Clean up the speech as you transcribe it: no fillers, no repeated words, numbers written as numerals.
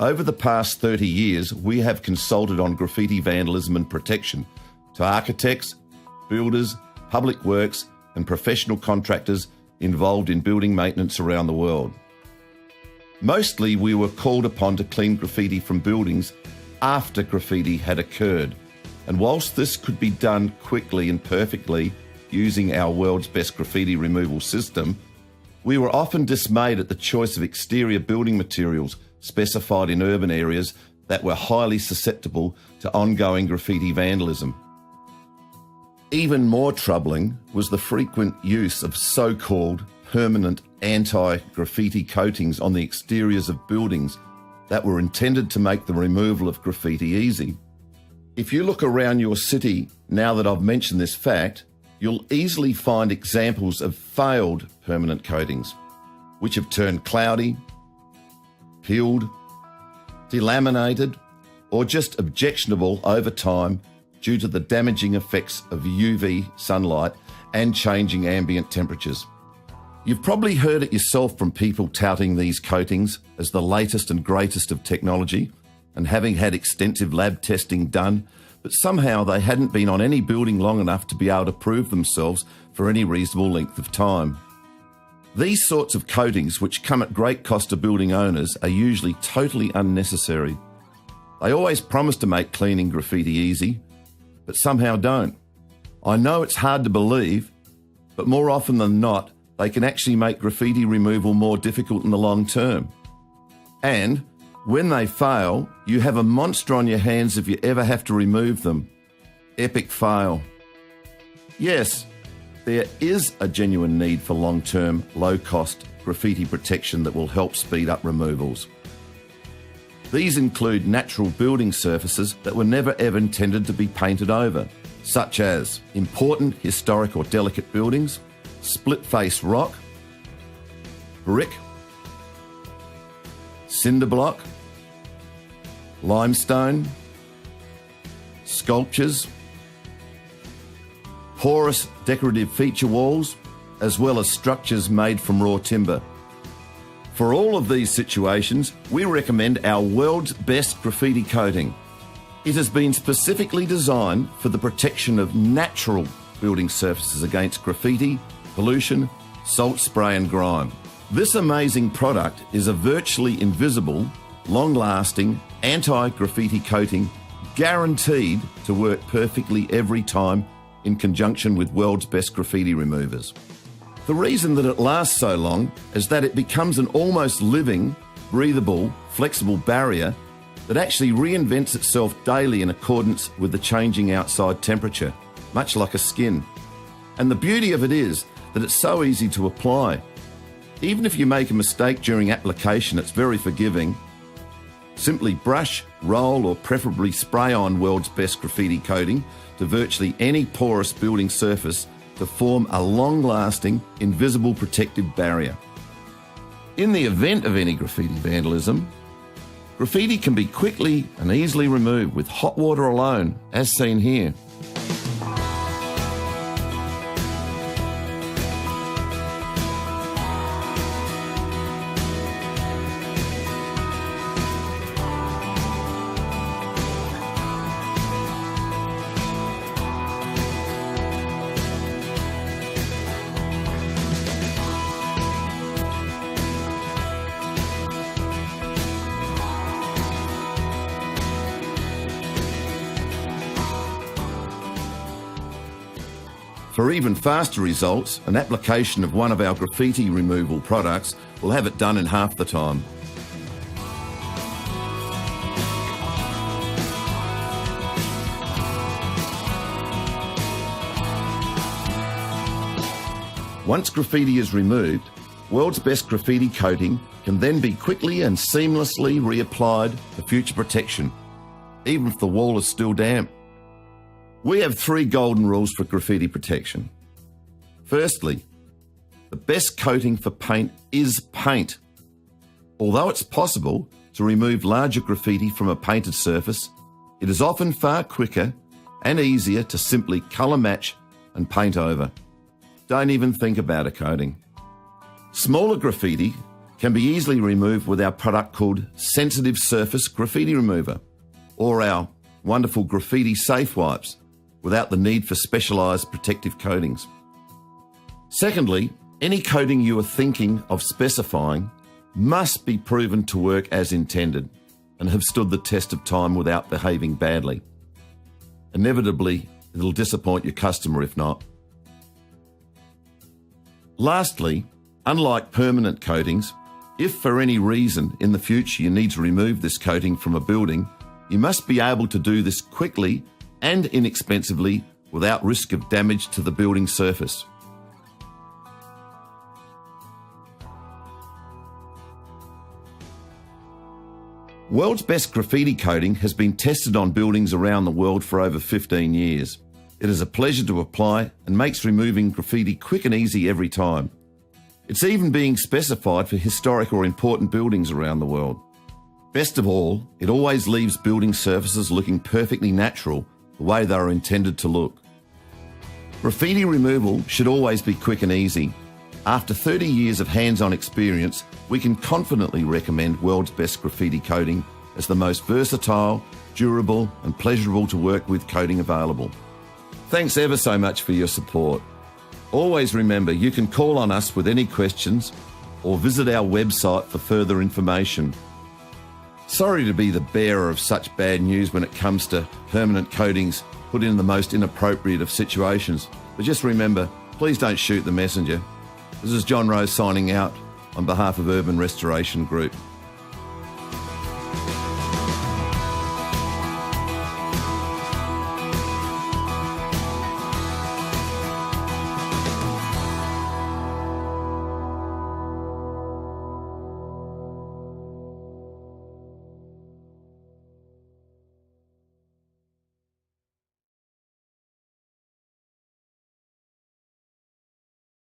Over the past 30 years, we have consulted on graffiti vandalism and protection to architects, builders, public works, and professional contractors involved in building maintenance around the world. Mostly, we were called upon to clean graffiti from buildings after graffiti had occurred. And whilst this could be done quickly and perfectly using our world's best graffiti removal system, we were often dismayed at the choice of exterior building materials specified in urban areas that were highly susceptible to ongoing graffiti vandalism. Even more troubling was the frequent use of so-called permanent anti-graffiti coatings on the exteriors of buildings that were intended to make the removal of graffiti easy. If you look around your city now that I've mentioned this fact, you'll easily find examples of failed permanent coatings, which have turned cloudy, peeled, delaminated, or just objectionable over time due to the damaging effects of UV sunlight and changing ambient temperatures. You've probably heard it yourself from people touting these coatings as the latest and greatest of technology and having had extensive lab testing done, but somehow they hadn't been on any building long enough to be able to prove themselves for any reasonable length of time. These sorts of coatings, which come at great cost to building owners, are usually totally unnecessary. They always promise to make cleaning graffiti easy, but somehow don't. I know it's hard to believe, but more often than not, they can actually make graffiti removal more difficult in the long term. And when they fail, you have a monster on your hands if you ever have to remove them. Epic fail. Yes, there is a genuine need for long-term, low-cost graffiti protection that will help speed up removals. These include natural building surfaces that were never ever intended to be painted over, such as important historic or delicate buildings, split-face rock, brick, cinder block, limestone, sculptures, porous decorative feature walls, as well as structures made from raw timber. For all of these situations, we recommend our world's best graffiti coating. It has been specifically designed for the protection of natural building surfaces against graffiti, pollution, salt spray and grime. This amazing product is a virtually invisible, long-lasting, anti-graffiti coating guaranteed to work perfectly every time in conjunction with world's best graffiti removers. The reason that it lasts so long is that it becomes an almost living, breathable, flexible barrier that actually reinvents itself daily in accordance with the changing outside temperature, much like a skin. And the beauty of it is that it's so easy to apply. Even if you make a mistake during application, it's very forgiving. Simply brush, roll, or preferably spray on world's best graffiti coating to virtually any porous building surface to form a long-lasting, invisible protective barrier. In the event of any graffiti vandalism, graffiti can be quickly and easily removed with hot water alone, as seen here. For even faster results, an application of one of our graffiti removal products will have it done in half the time. Once graffiti is removed, world's best graffiti coating can then be quickly and seamlessly reapplied for future protection, even if the wall is still damp. We have 3 golden rules for graffiti protection. Firstly, the best coating for paint is paint. Although it's possible to remove larger graffiti from a painted surface, it is often far quicker and easier to simply colour match and paint over. Don't even think about a coating. Smaller graffiti can be easily removed with our product called Sensitive Surface Graffiti Remover, or our wonderful Graffiti Safe Wipes, without the need for specialised protective coatings. Secondly, any coating you are thinking of specifying must be proven to work as intended and have stood the test of time without behaving badly. Inevitably, it'll disappoint your customer if not. Lastly, unlike permanent coatings, if for any reason in the future you need to remove this coating from a building, you must be able to do this quickly and inexpensively without risk of damage to the building surface. World's Best Graffiti Coating has been tested on buildings around the world for over 15 years. It is a pleasure to apply and makes removing graffiti quick and easy every time. It's even being specified for historic or important buildings around the world. Best of all, it always leaves building surfaces looking perfectly natural, the way they are intended to look. Graffiti removal should always be quick and easy. After 30 years of hands-on experience, we can confidently recommend World's Best Graffiti Coating as the most versatile, durable and pleasurable to work with coating available. Thanks ever so much for your support. Always remember you can call on us with any questions or visit our website for further information. Sorry to be the bearer of such bad news when it comes to permanent coatings put in the most inappropriate of situations, but just remember, please don't shoot the messenger. This is John Rose signing out on behalf of Urban Restoration Group.